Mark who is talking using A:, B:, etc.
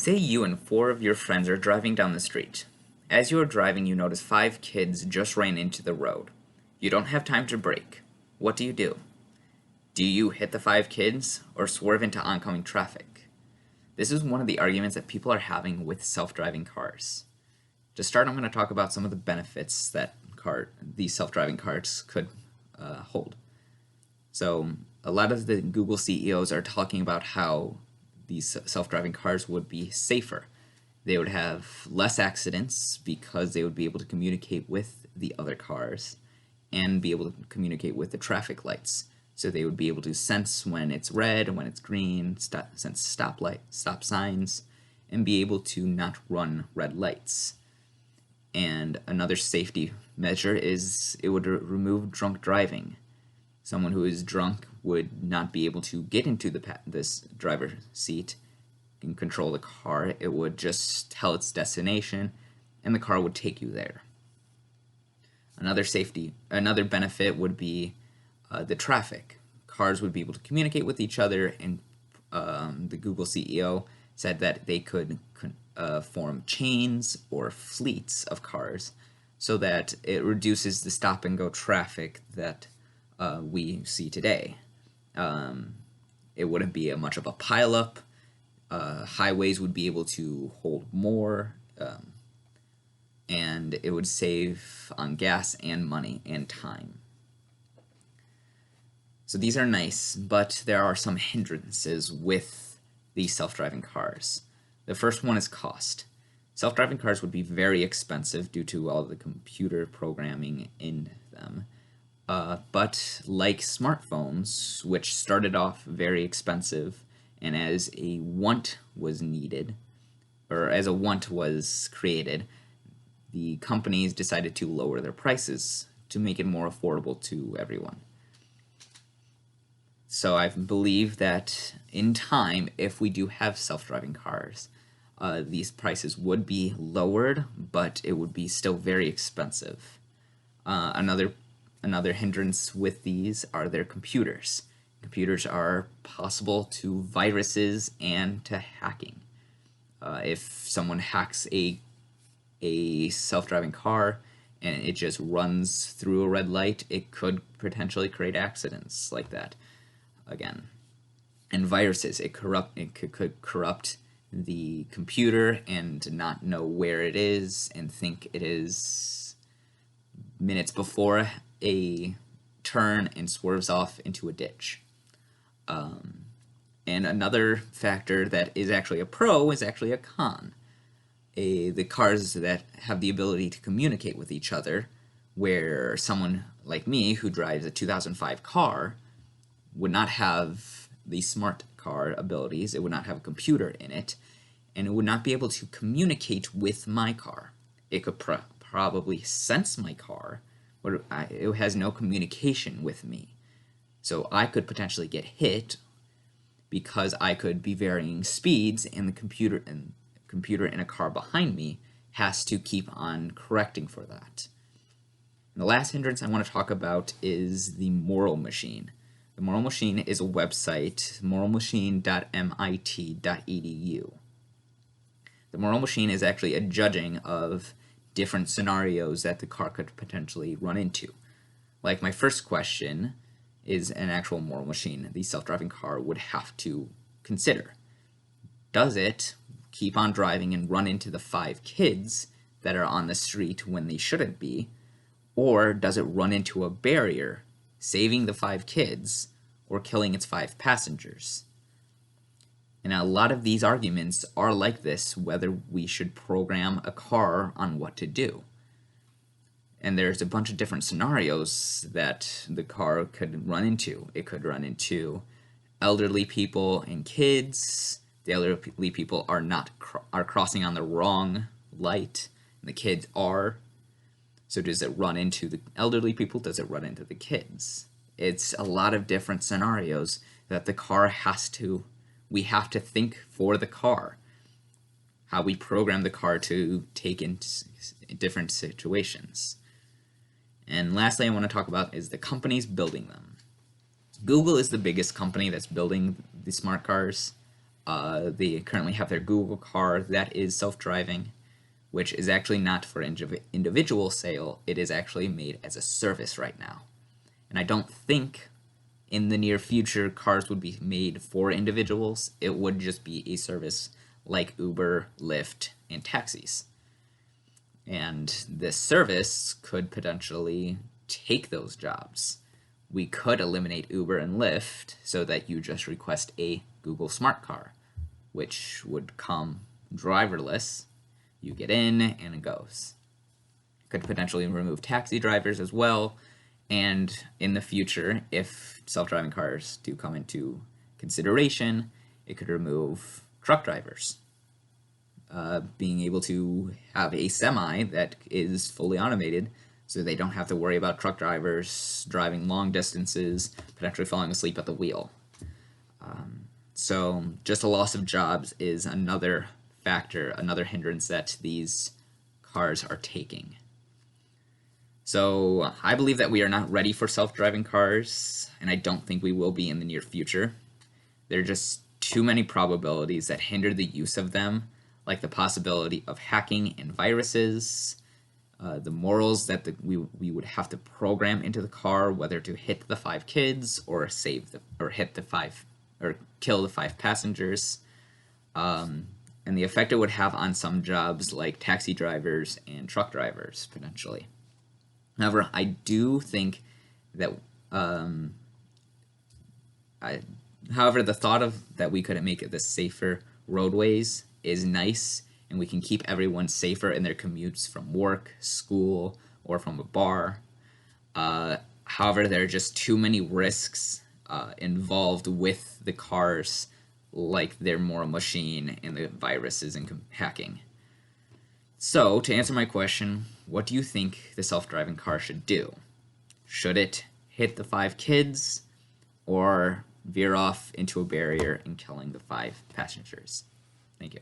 A: Say you and four of your friends are driving down the street. As you are driving, you notice five kids just ran into the road. You don't have time to brake. What do you do? Do you hit the five kids or swerve into oncoming traffic? This is one of the arguments that people are having with self-driving cars. To start, I'm going to talk about some of the benefits that these self-driving cars could hold. So a lot of the Google CEOs are talking about how these self-driving cars would be safer. They would have less accidents because they would be able to communicate with the other cars and be able to communicate with the traffic lights. So they would be able to sense when it's red and when it's green, sense stop signs, and be able to not run red lights. And another safety measure is it would remove drunk driving. Someone who is drunk would not be able to get into this driver's seat and control the car. It would just tell its destination, and the car would take you there. Another benefit would be the traffic. Cars would be able to communicate with each other, and the Google CEO said that they could form chains or fleets of cars so that it reduces the stop and go traffic that we see today. It wouldn't be much of a pileup. Highways would be able to hold more, and it would save on gas and money and time. So these are nice, but there are some hindrances with these self-driving cars. The first one is cost. Self-driving cars would be very expensive due to all the computer programming in them. But like smartphones, which started off very expensive, and as a want was needed, or as a want was created, the companies decided to lower their prices to make it more affordable to everyone. So I believe that in time, if we do have self-driving cars, these prices would be lowered, but it would be still very expensive. Another hindrance with these are their computers. Computers are possible to viruses and to hacking. If someone hacks a self-driving car and it just runs through a red light, it could potentially create accidents like that again. And viruses, it could corrupt the computer and not know where it is and think it is minutes before a turn and swerves off into a ditch. And another factor that is actually a pro is actually a con. The cars that have the ability to communicate with each other, where someone like me who drives a 2005 car would not have the smart car abilities, it would not have a computer in it, and it would not be able to communicate with my car. It could probably sense my car, but it has no communication with me. So I could potentially get hit because I could be varying speeds, and the computer in a car behind me has to keep on correcting for that. And the last hindrance I want to talk about is the Moral Machine. The Moral Machine is a website, moralmachine.mit.edu. The Moral Machine is actually a judging of different scenarios that the car could potentially run into. Like my first question is an actual moral machine the self-driving car would have to consider. Does it keep on driving and run into the five kids that are on the street when they shouldn't be, or does it run into a barrier, saving the five kids or killing its five passengers? And a lot of these arguments are like this, whether we should program a car on what to do. And there's a bunch of different scenarios that the car could run into. It could run into elderly people and kids. The elderly people are crossing on the wrong light, and the kids are. So does it run into the elderly people? Does it run into the kids? It's a lot of different scenarios that the car we have to think for the car. How we program the car to take in different situations. And lastly, I want to talk about is the companies building them. Google is the biggest company that's building the smart cars. They currently have their Google car that is self-driving, which is actually not for individual sale. It is actually made as a service right now. And I don't think in the near future cars would be made for individuals. It would just be a service like Uber, Lyft, and taxis. And this service could potentially take those jobs. We could eliminate Uber and Lyft so that you just request a Google Smart Car, which would come driverless. You get in and it goes. Could potentially remove taxi drivers as well. And in the future, if self-driving cars do come into consideration, it could remove truck drivers. Being able to have a semi that is fully automated so they don't have to worry about truck drivers driving long distances, potentially falling asleep at the wheel. So just a loss of jobs is another factor, another hindrance that these cars are taking. So I believe that we are not ready for self-driving cars, and I don't think we will be in the near future. There are just too many probabilities that hinder the use of them, like the possibility of hacking and viruses, the morals that we would have to program into the car, whether to hit the 5 kids or kill the 5 passengers, and the effect it would have on some jobs like taxi drivers and truck drivers potentially. However, I do think that however, the thought of that we could make this safer roadways is nice, and we can keep everyone safer in their commutes from work, school, or from a bar. However, there are just too many risks involved with the cars, like they're more a machine and the viruses and hacking. So, to answer my question, what do you think the self-driving car should do? Should it hit the 5 kids or veer off into a barrier and killing the 5 passengers? Thank you.